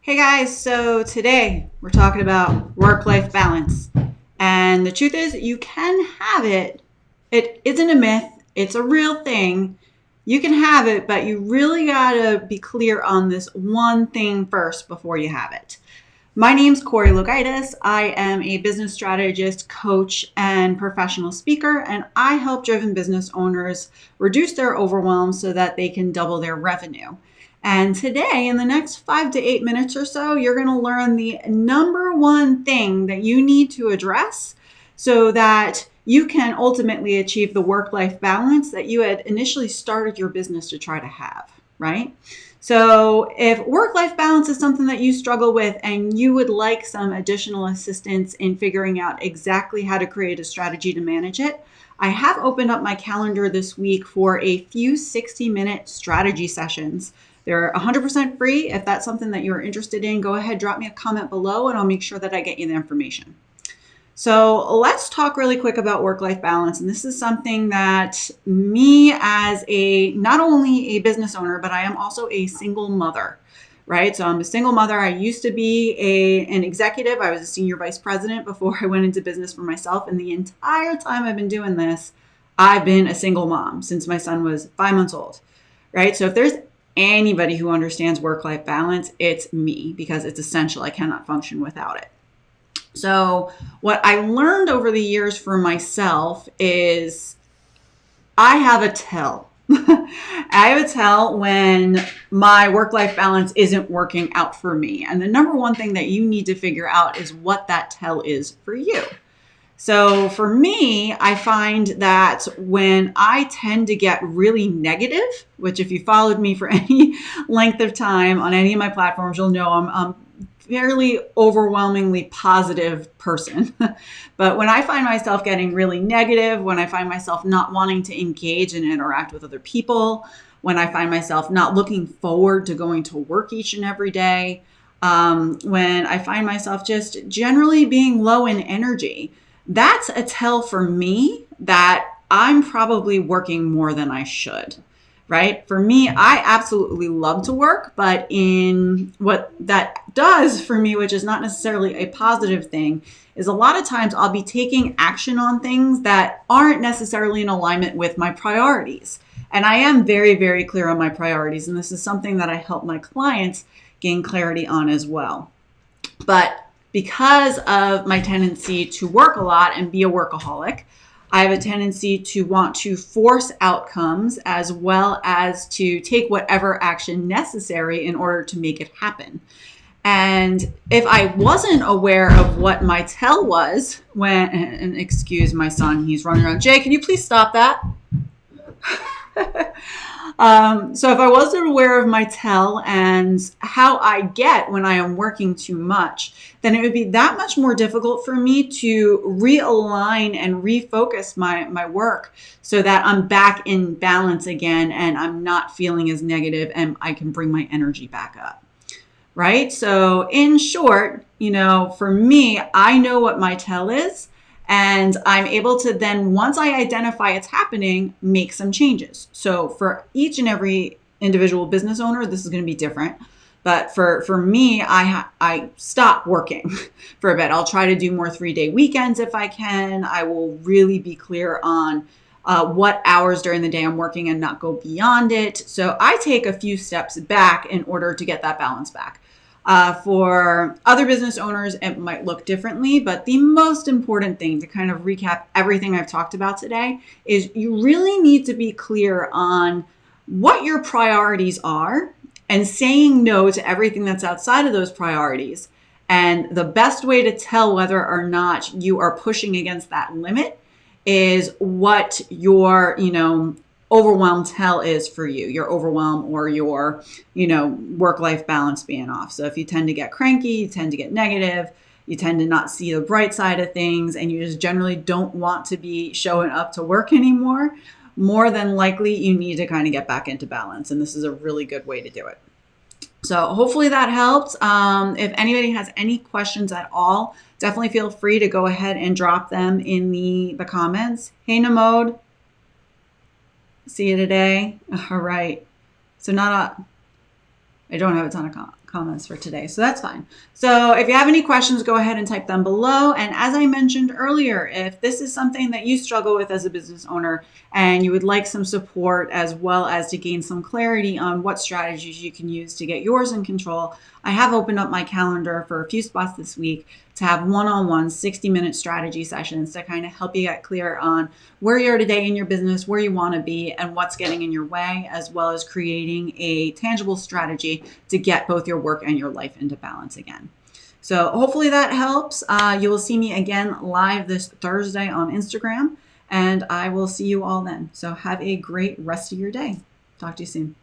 Hey guys, so today we're talking about work-life balance. And the truth is, you can have it. It isn't a myth, it's a real thing. You can have it, but you really gotta be clear on this one thing first before you have it. My name's Corey Logaitis. I am a business strategist, coach, and professional speaker, and I help driven business owners reduce their overwhelm so that they can double their revenue. And today, in the next 5 to 8 minutes or so, you're going to learn the number one thing that you need to address so that you can ultimately achieve the work-life balance that you had initially started your business to try to have, right? So if work-life balance is something that you struggle with and you would like some additional assistance in figuring out exactly how to create a strategy to manage it, I have opened up my calendar this week for a few 60-minute strategy sessions. They're 100% free. If that's something that you're interested in, go ahead, drop me a comment below and I'll make sure that I get you the information. So let's talk really quick about work-life balance. And this is something that me as not only a business owner, but I am also a single mother, right? So I'm a single mother. I used to be an executive. I was a senior vice president before I went into business for myself. And the entire time I've been doing this, I've been a single mom since my son was 5 months old, right? So if there's anybody who understands work-life balance, it's me, because it's essential. I cannot function without it. So what I learned over the years for myself is I have a tell. I have a tell when my work-life balance isn't working out for me. And the number one thing that you need to figure out is what that tell is for you. So for me, I find that when I tend to get really negative, which if you followed me for any length of time on any of my platforms, you'll know I'm fairly overwhelmingly positive person. But when I find myself getting really negative, when I find myself not wanting to engage and interact with other people, when I find myself not looking forward to going to work each and every day, when I find myself just generally being low in energy, that's a tell for me that I'm probably working more than I should, right? For me, I absolutely love to work, but in what that does for me, which is not necessarily a positive thing, is a lot of times I'll be taking action on things that aren't necessarily in alignment with my priorities. And I am very, very clear on my priorities. And this is something that I help my clients gain clarity on as well. But because of my tendency to work a lot and be a workaholic, I have a tendency to want to force outcomes as well as to take whatever action necessary in order to make it happen. And if I wasn't aware of what my tell was and excuse my son, he's running around. Jay, can you please stop that? So if I wasn't aware of my tell and how I get when I am working too much, then it would be that much more difficult for me to realign and refocus my work so that I'm back in balance again and I'm not feeling as negative and I can bring my energy back up. Right? So in short, for me, I know what my tell is. And I'm able to then, once I identify it's happening, make some changes. So for each and every individual business owner, this is going to be different. But for me, I stop working for a bit. I'll try to do more 3-day weekends if I can. I will really be clear on what hours during the day I'm working and not go beyond it. So I take a few steps back in order to get that balance back. For other business owners, it might look differently, but the most important thing to kind of recap everything I've talked about today is you really need to be clear on what your priorities are and saying no to everything that's outside of those priorities. And the best way to tell whether or not you are pushing against that limit is what your, overwhelm tell is for you, your overwhelm or your, work-life balance being off. So if you tend to get cranky, you tend to get negative, you tend to not see the bright side of things, and you just generally don't want to be showing up to work anymore, more than likely you need to kind of get back into balance. And this is a really good way to do it. So hopefully that helped. If anybody has any questions at all, definitely feel free to go ahead and drop them in the comments. Hey, Namode. See you today. All right. So I don't have a ton of comments for today. So that's fine. So if you have any questions, go ahead and type them below. And as I mentioned earlier, if this is something that you struggle with as a business owner and you would like some support as well as to gain some clarity on what strategies you can use to get yours in control, I have opened up my calendar for a few spots this week to have one-on-one 60-minute strategy sessions to kind of help you get clear on where you are today in your business, where you want to be, and what's getting in your way, as well as creating a tangible strategy to get both your work and your life into balance again. So hopefully that helps. You will see me again live this Thursday on Instagram, and I will see you all then. So have a great rest of your day. Talk to you soon.